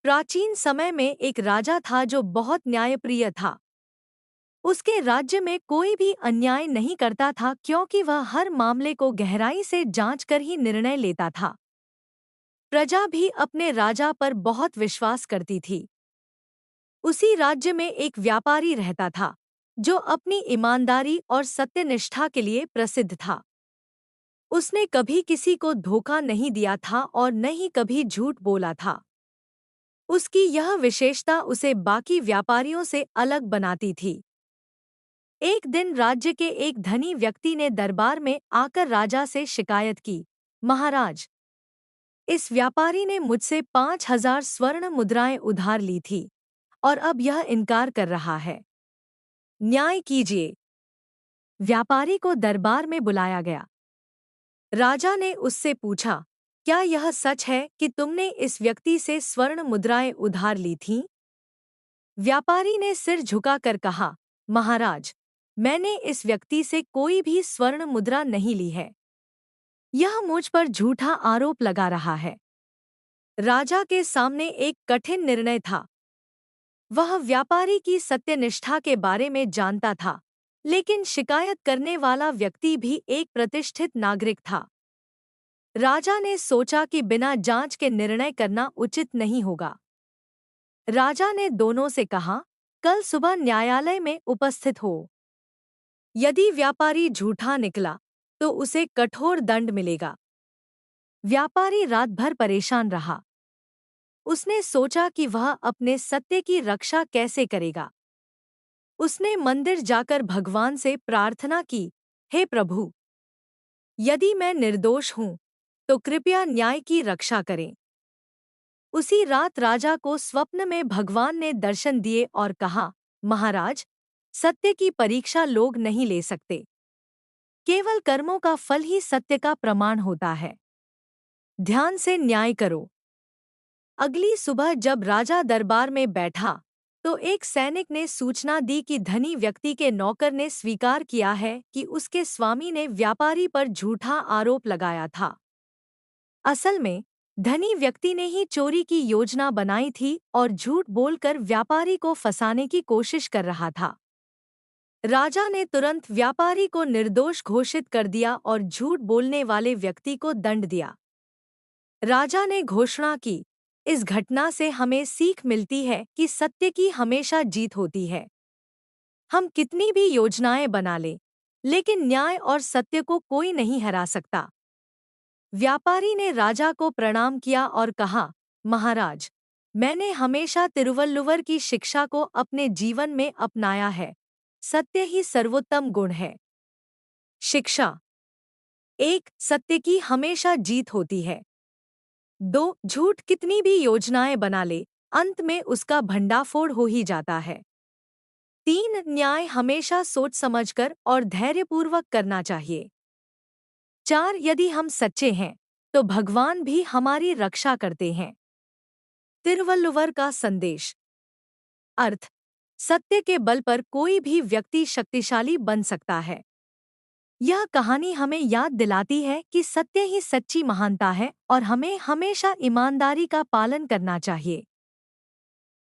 प्राचीन समय में एक राजा था जो बहुत न्यायप्रिय था। उसके राज्य में कोई भी अन्याय नहीं करता था क्योंकि वह हर मामले को गहराई से जांचकर ही निर्णय लेता था। प्रजा भी अपने राजा पर बहुत विश्वास करती थी। उसी राज्य में एक व्यापारी रहता था जो अपनी ईमानदारी और सत्यनिष्ठा के लिए प्रसिद्ध था। उसने कभी किसी को धोखा नहीं दिया था और न ही कभी झूठ बोला था। उसकी यह विशेषता उसे बाकी व्यापारियों से अलग बनाती थी। एक दिन राज्य के एक धनी व्यक्ति ने दरबार में आकर राजा से शिकायत की, महाराज, इस व्यापारी ने मुझसे 5,000 स्वर्ण मुद्राएं उधार ली थी और अब यह इनकार कर रहा है। न्याय कीजिए। व्यापारी को दरबार में बुलाया गया। राजा ने उससे पूछा, क्या यह सच है कि तुमने इस व्यक्ति से स्वर्ण मुद्राएं उधार ली थीं? व्यापारी ने सिर झुकाकर कहा, महाराज, मैंने इस व्यक्ति से कोई भी स्वर्ण मुद्रा नहीं ली है। यह मुझ पर झूठा आरोप लगा रहा है। राजा के सामने एक कठिन निर्णय था। वह व्यापारी की सत्यनिष्ठा के बारे में जानता था, लेकिन शिकायत करने वाला व्यक्ति भी एक प्रतिष्ठित नागरिक था। राजा ने सोचा कि बिना जांच के निर्णय करना उचित नहीं होगा। राजा ने दोनों से कहा, कल सुबह न्यायालय में उपस्थित हो। यदि व्यापारी झूठा निकला तो उसे कठोर दंड मिलेगा। व्यापारी रात भर परेशान रहा। उसने सोचा कि वह अपने सत्य की रक्षा कैसे करेगा। उसने मंदिर जाकर भगवान से प्रार्थना की, हे प्रभु, यदि मैं निर्दोष हूँ तो कृपया न्याय की रक्षा करें। उसी रात राजा को स्वप्न में भगवान ने दर्शन दिए और कहा, महाराज, सत्य की परीक्षा लोग नहीं ले सकते। केवल कर्मों का फल ही सत्य का प्रमाण होता है। ध्यान से न्याय करो। अगली सुबह जब राजा दरबार में बैठा तो एक सैनिक ने सूचना दी कि धनी व्यक्ति के नौकर ने स्वीकार किया है कि उसके स्वामी ने व्यापारी पर झूठा आरोप लगाया था। असल में धनी व्यक्ति ने ही चोरी की योजना बनाई थी और झूठ बोलकर व्यापारी को फंसाने की कोशिश कर रहा था। राजा ने तुरंत व्यापारी को निर्दोष घोषित कर दिया और झूठ बोलने वाले व्यक्ति को दंड दिया। राजा ने घोषणा की, इस घटना से हमें सीख मिलती है कि सत्य की हमेशा जीत होती है। हम कितनी भी योजनाएं बना लें, लेकिन न्याय और सत्य को कोई नहीं हरा सकता। व्यापारी ने राजा को प्रणाम किया और कहा, महाराज, मैंने हमेशा तिरुवल्लुवर की शिक्षा को अपने जीवन में अपनाया है। सत्य ही सर्वोत्तम गुण है। शिक्षा 1, सत्य की हमेशा जीत होती है। 2, झूठ कितनी भी योजनाएं बना ले, अंत में उसका भंडाफोड़ हो ही जाता है। 3, न्याय हमेशा सोच समझकर और धैर्यपूर्वक करना चाहिए। 4, यदि हम सच्चे हैं तो भगवान भी हमारी रक्षा करते हैं। तिरुवल्लुवर का संदेश। अर्थ, सत्य के बल पर कोई भी व्यक्ति शक्तिशाली बन सकता है। यह कहानी हमें याद दिलाती है कि सत्य ही सच्ची महानता है और हमें हमेशा ईमानदारी का पालन करना चाहिए।